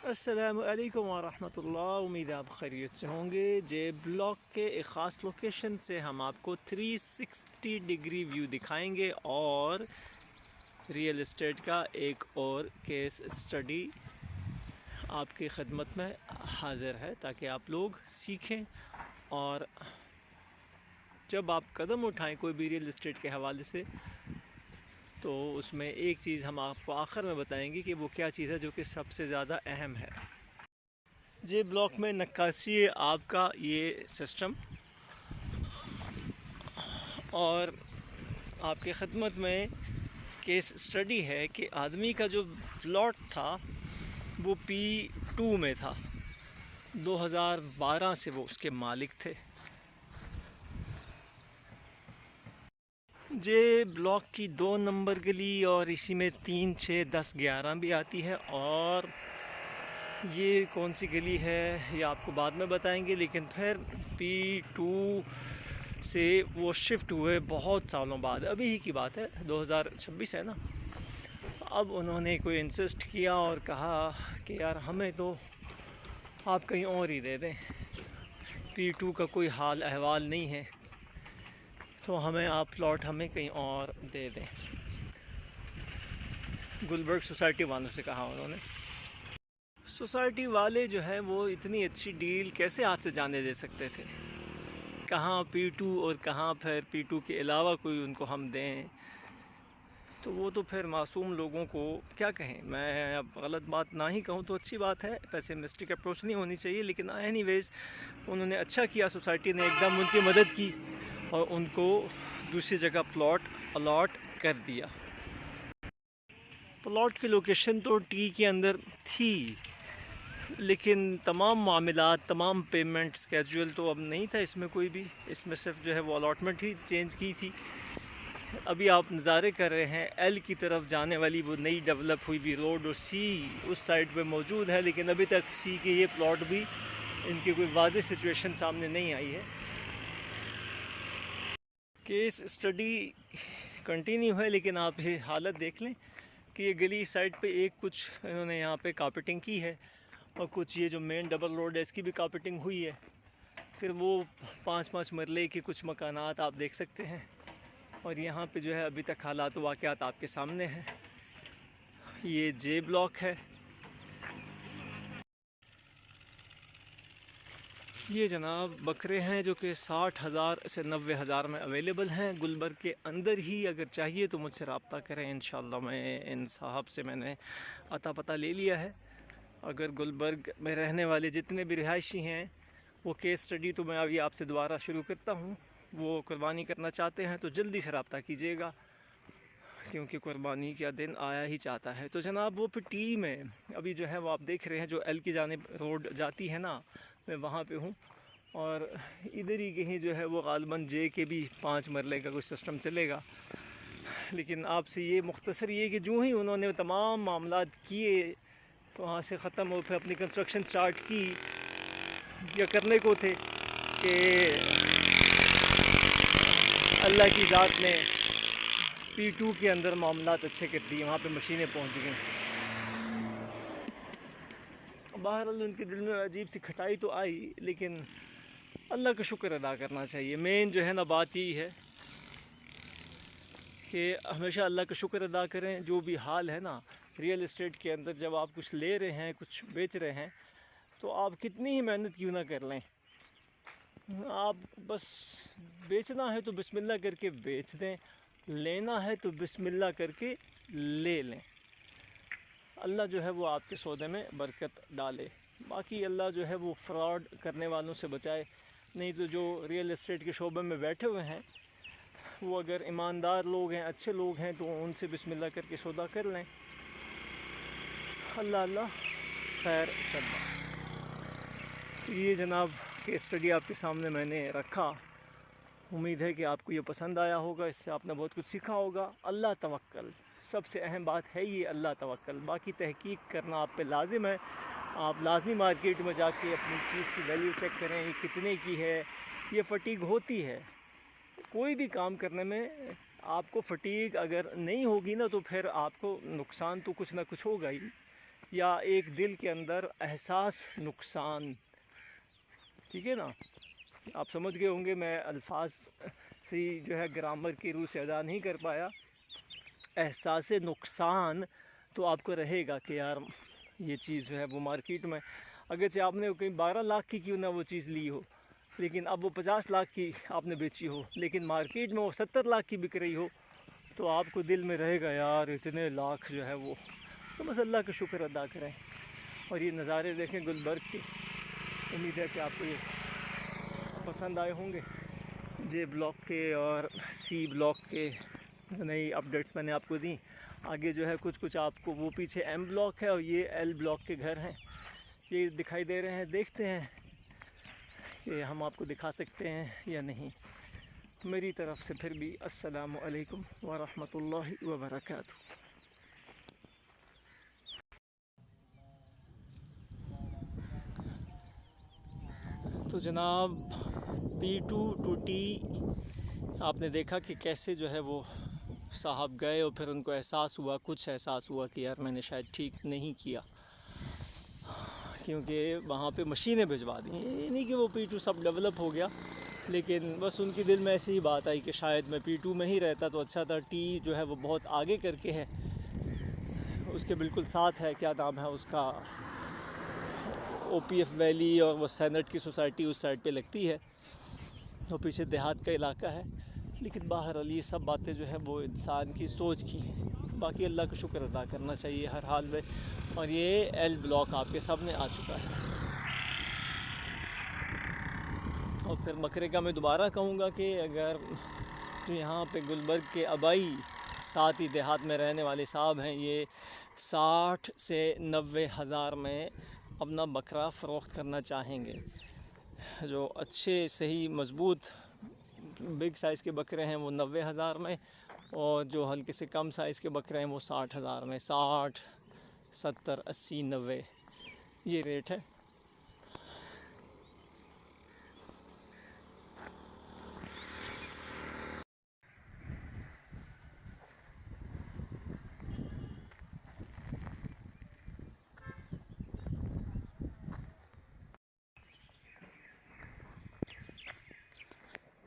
अस्सलामुअलैकुम वरहमतुल्लाह। उम्मीद है आप खैरियत से होंगे। जे ब्लॉक के एक ख़ास लोकेशन से हम आपको 360 डिग्री व्यू दिखाएंगे और रियल इस्टेट का एक और केस स्टडी आपकी खिदमत में हाज़िर है, ताकि आप लोग सीखें और जब आप कदम उठाएं कोई भी रियल इस्टेट के हवाले से, तो उसमें एक चीज़ हम आपको आखिर में बताएंगे कि वो क्या चीज़ है जो कि सबसे ज़्यादा अहम है। जे ब्लॉक में नक्काशी है आपका ये सिस्टम, और आपके खिदमत में केस स्टडी है कि आदमी का जो प्लॉट था वो P2 में था। 2012 से वो उसके मालिक थे। जे ब्लॉक की 2 नंबर गली और इसी में 3, 6, 10, 11 भी आती है। और ये कौन सी गली है ये आपको बाद में बताएंगे, लेकिन फिर P2 से वो शिफ्ट हुए बहुत सालों बाद। अभी ही की बात है, 2026 है ना। अब उन्होंने कोई इंसिस्ट किया और कहा कि यार हमें तो आप कहीं और ही दे दें, P2 का कोई हाल अहवाल नहीं है, तो हमें आप प्लॉट हमें कहीं और दे दें। गुलबर्ग सोसाइटी वालों से कहा उन्होंने। सोसाइटी वाले जो है वो इतनी अच्छी डील कैसे हाथ से जाने दे सकते थे। कहाँ P2 और कहाँ फिर P2 के अलावा कोई उनको हम दें, तो वो तो फिर मासूम लोगों को क्या कहें। मैं अब गलत बात ना ही कहूँ तो अच्छी बात है, पेसिमिस्टिक अप्रोच नहीं होनी चाहिए, लेकिन एनीवेज़ उन्होंने अच्छा किया। सोसाइटी ने एकदम उनकी मदद की और उनको दूसरी जगह प्लॉट अलॉट कर दिया। प्लॉट की लोकेशन तो टी के अंदर थी, लेकिन तमाम मामलात, तमाम पेमेंट स्केड्यूल तो अब नहीं था इसमें कोई भी। इसमें सिर्फ जो है वो अलॉटमेंट ही चेंज की थी। अभी आप नज़ारे कर रहे हैं एल की तरफ जाने वाली वो नई डेवलप हुई हुई रोड, और सी उस साइड पे मौजूद है, लेकिन अभी तक सी के ये प्लॉट भी इनकी कोई वाज़ेह सिचुएशन सामने नहीं आई है। केस स्टडी कंटिन्यू है, लेकिन आप ये हालत देख लें कि ये गली साइड पे एक कुछ इन्होंने यहाँ पे कारपेटिंग की है, और कुछ ये जो मेन डबल रोड है इसकी भी कारपेटिंग हुई है। फिर वो 5-5 मरले के कुछ मकानात आप देख सकते हैं, और यहाँ पे जो है अभी तक हालात वाक़यात आपके सामने हैं। ये जे ब्लॉक है। ये जनाब बकरे हैं जो कि 60,000 से 90,000 में अवेलेबल हैं गुलबर्ग के अंदर ही। अगर चाहिए तो मुझसे रब्ता करें, इंशाल्लाह। मैं इन साहब से मैंने अता पता ले लिया है। अगर गुलबर्ग में रहने वाले जितने भी रिहायशी हैं, वो केस स्टडी तो मैं अभी आपसे दोबारा शुरू करता हूँ, वो कुर्बानी करना चाहते हैं तो जल्दी से रब्ता कीजिएगा, क्योंकि कुर्बानी का दिन आया ही चाहता है। तो जनाब वो फिर टी में अभी जो है वो आप देख रहे हैं, जो एल की जानिब रोड जाती है ना, मैं वहाँ पे हूँ। और इधर ही कहीं जो है वो ग़ालिबन जे के भी 5 मरले का कुछ सिस्टम चलेगा। लेकिन आपसे ये मुख्तसर ये कि जो ही उन्होंने तमाम मामलात किए तो वहाँ से ख़त्म हो, फिर अपनी कंस्ट्रक्शन स्टार्ट की या करने को थे कि अल्लाह की ज़ात ने P2 के अंदर मामलात अच्छे कर दिए, वहाँ पे मशीनें पहुँच गई। बहरहाल उनके दिल में अजीब सी खटाई तो आई, लेकिन अल्लाह का शुक्र अदा करना चाहिए। मेन जो है ना बात यही है कि हमेशा अल्लाह का शुक्र अदा करें। जो भी हाल है ना रियल इस्टेट के अंदर, जब आप कुछ ले रहे हैं, कुछ बेच रहे हैं, तो आप कितनी ही मेहनत क्यों ना कर लें, आप बस बेचना है तो बिस्मिल्लाह करके बेच दें, लेना है तो बिस्मिल्लाह करके ले लें। अल्लाह जो है वो आपके सौदे में बरकत डाले। बाकी अल्लाह जो है वो फ्रॉड करने वालों से बचाए। नहीं तो जो रियल इस्टेट के शोबे में बैठे हुए हैं, वो अगर ईमानदार लोग हैं, अच्छे लोग हैं, तो उनसे बिस्मिल्लाह करके सौदा कर लें। अल्लाह अल्लाह खैर सब। ये जनाब के स्टडी आपके सामने मैंने रखा। उम्मीद है कि आपको ये पसंद आया होगा, इससे आपने बहुत कुछ सीखा होगा। अल्लाह तवक्कल, सबसे अहम बात है ये, अल्लाह तवक्कल। बाकी तहकीक करना आप पे लाजिम है। आप लाजमी मार्केट में जाके अपनी चीज़ की वैल्यू चेक करें, ये कितने की है। ये फ़टीग होती है कोई भी काम करने में। आपको फ़टीग अगर नहीं होगी ना, तो फिर आपको नुकसान तो कुछ ना कुछ होगा ही। या एक दिल के अंदर एहसास नुकसान, ठीक है ना। आप समझ गए होंगे, मैं अल्फाज से जो है ग्रामर की रूह से अदा नहीं कर पाया। एहसास नुकसान तो आपको रहेगा कि यार ये चीज़ जो है वो मार्केट में, अगर से आपने कहीं 12 लाख की क्यों ना वो चीज़ ली हो, लेकिन अब वो 50 लाख की आपने बेची हो, लेकिन मार्केट में वो 70 लाख की बिक रही हो, तो आपको दिल में रहेगा यार इतने लाख जो है वो। तो बस अल्लाह का शुक्र अदा करें और ये नज़ारे देखें गुलबर्ग के। उम्मीद है कि आपको ये पसंद आए होंगे। जे ब्लॉक के और सी ब्लॉक के नई अपडेट्स मैंने आपको दी। आगे जो है कुछ कुछ आपको, वो पीछे एम ब्लॉक है और ये एल ब्लॉक के घर हैं, ये दिखाई दे रहे हैं। देखते हैं कि हम आपको दिखा सकते हैं या नहीं। मेरी तरफ़ से फिर भी अस्सलामु अलैकुम व रहमतुल्लाहि व बरकातुहू। तो जनाब P2 आपने देखा कि कैसे जो है वो साहब गए और फिर उनको एहसास हुआ, कुछ एहसास हुआ कि यार मैंने शायद ठीक नहीं किया, क्योंकि वहाँ पे मशीनें भिजवा दी। ये नहीं कि वो P2 सब डेवलप हो गया, लेकिन बस उनके दिल में ऐसी ही बात आई कि शायद मैं P2 में ही रहता तो अच्छा था। टी जो है वो बहुत आगे करके है, उसके बिल्कुल साथ है, क्या नाम है उसका, OPF वैली, और वो सैनट की सोसाइटी उस साइड पे लगती है, और पीछे देहात का इलाका है। लेकिन बहरहाल ये सब बातें जो है वो इंसान की सोच की हैं। बाकी अल्लाह का शुक्र अदा करना चाहिए हर हाल में। और ये एल ब्लॉक आपके सामने आ चुका है। और फिर बकरे का मैं दोबारा कहूँगा कि अगर जो यहाँ पे गुलबर्ग के आबाई साथ ही देहात में रहने वाले साहब हैं, ये 60 से 90 हज़ार में अपना बकरा फ़रोख्त करना चाहेंगे। जो अच्छे सही मज़बूत बिग साइज़ के बकरे हैं वो 90 हज़ार में, और जो हल्के से कम साइज़ के बकरे हैं वो 60 हज़ार में। 60, 70, 80, 90 ये रेट है।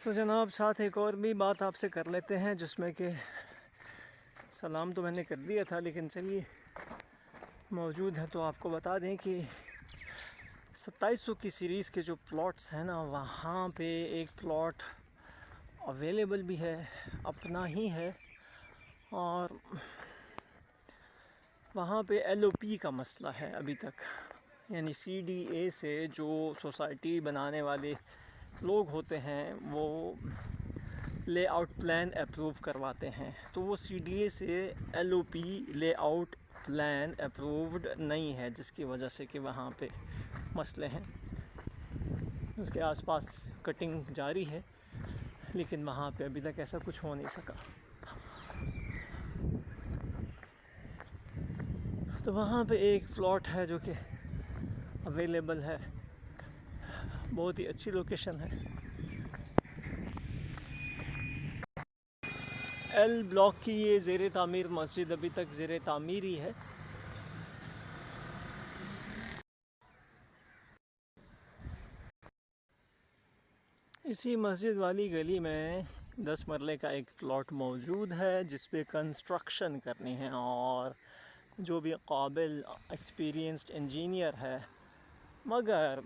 तो जनाब साथ एक और भी बात आपसे कर लेते हैं, जिसमें कि सलाम तो मैंने कर दिया था, लेकिन चलिए मौजूद है तो आपको बता दें कि 2700 की सीरीज़ के जो प्लॉट्स हैं ना, वहाँ पे एक प्लॉट अवेलेबल भी है, अपना ही है, और वहाँ पे LOP का मसला है अभी तक। यानी CDA से जो सोसाइटी बनाने वाले लोग होते हैं वो लेआउट प्लान अप्रूव करवाते हैं, तो वो CDA से LOP लेआउट प्लान अप्रूव्ड नहीं है, जिसकी वजह से कि वहाँ पे मसले हैं। उसके आसपास कटिंग जारी है, लेकिन वहाँ पे अभी तक ऐसा कुछ हो नहीं सका। तो वहाँ पे एक प्लॉट है जो कि अवेलेबल है, बहुत ही अच्छी लोकेशन है। एल ब्लॉक की ये ज़ेर तामीर मस्जिद अभी तक ज़ेर तामीर ही है। इसी मस्जिद वाली गली में 10 मरले का एक प्लॉट मौजूद है, जिस पे कंस्ट्रक्शन करनी है, और जो भी काबिल एक्सपीरियंस्ड इंजीनियर है, मगर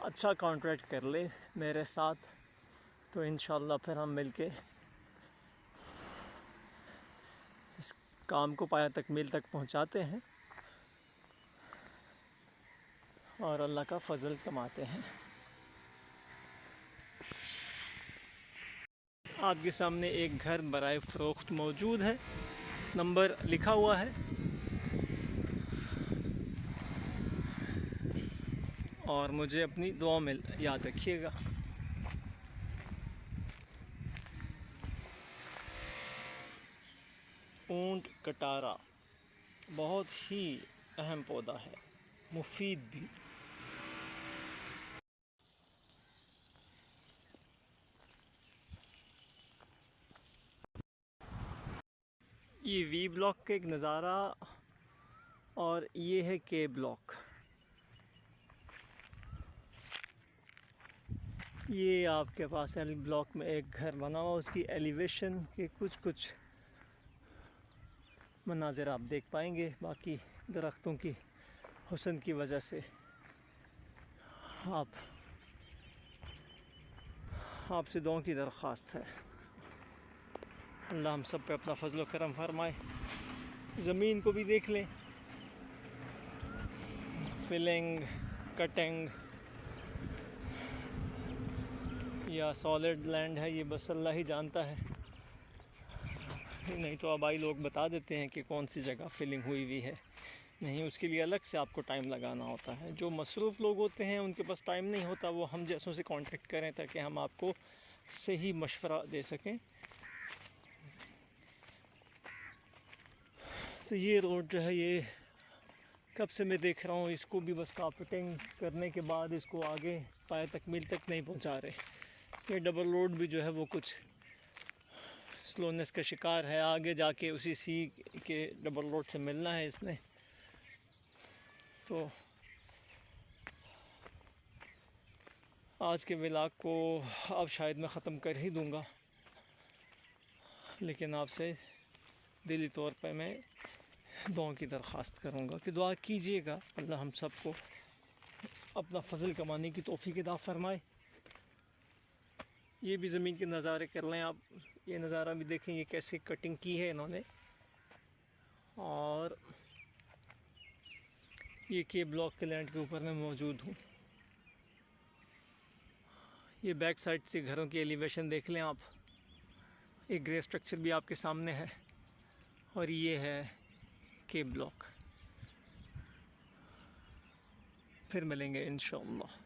अच्छा कॉन्ट्रैक्ट कर ले मेरे साथ, तो इंशाल्लाह फिर हम मिलके इस काम को पाया तकमील तक पहुंचाते हैं और अल्लाह का फ़ज़ल कमाते हैं। आपके सामने एक घर बराए फ़रोख्त मौजूद है, नंबर लिखा हुआ है, और मुझे अपनी दुआ में याद रखिएगा। ऊंट कटारा बहुत ही अहम पौधा है, मुफीद भी। ये V ब्लॉक का एक नज़ारा और ये है के ब्लॉक। ये आपके पास एल ब्लॉक में एक घर बना हुआ, उसकी एलिवेशन के कुछ मनाज़िर आप देख पाएंगे। बाकी दरख्तों की हुस्न की वजह से आपसे दुआओं की दरख्वास्त है, अल्लाह हम सब पे अपना फजल व करम फरमाए। ज़मीन को भी देख लें, फिलिंग, कटिंग या सॉलिड लैंड है, ये बस अल्लाह ही जानता है। नहीं तो आबाई लोग बता देते हैं कि कौन सी जगह फिलिंग हुई हुई है। नहीं, उसके लिए अलग से आपको टाइम लगाना होता है। जो मसरूफ़ लोग होते हैं उनके पास टाइम नहीं होता, वो हम जैसों से कांटेक्ट करें ताकि हम आपको सही मशवरा दे सकें। तो ये रोड जो है, ये कब से मैं देख रहा हूँ, इसको भी बस कारपेटिंग करने के बाद इसको आगे पाए तकमील तक नहीं पहुँचा रहे। ये डबल रोड भी जो है वो कुछ स्लोनेस का शिकार है। आगे जाके उसी सी के डबल रोड से मिलना है इसने। तो आज के व्लॉग को अब शायद मैं ख़त्म कर ही दूँगा, लेकिन आपसे दिली तौर पर मैं दुआओं की दरख्वास्त करूँगा कि दुआ कीजिएगा, अल्लाह हम सबको अपना फ़ज़ल कमाने की तौफ़ीक अता फ़रमाए। ये भी ज़मीन के नज़ारे कर लें आप, ये नज़ारा भी देखें, ये कैसे कटिंग की है इन्होंने। और ये के ब्लॉक के लैंड के ऊपर मैं मौजूद हूँ। ये बैक साइड से घरों की एलिवेशन देख लें आप, एक ग्रे स्ट्रक्चर भी आपके सामने है, और ये है के ब्लॉक। फिर मिलेंगे इंशाअल्लाह।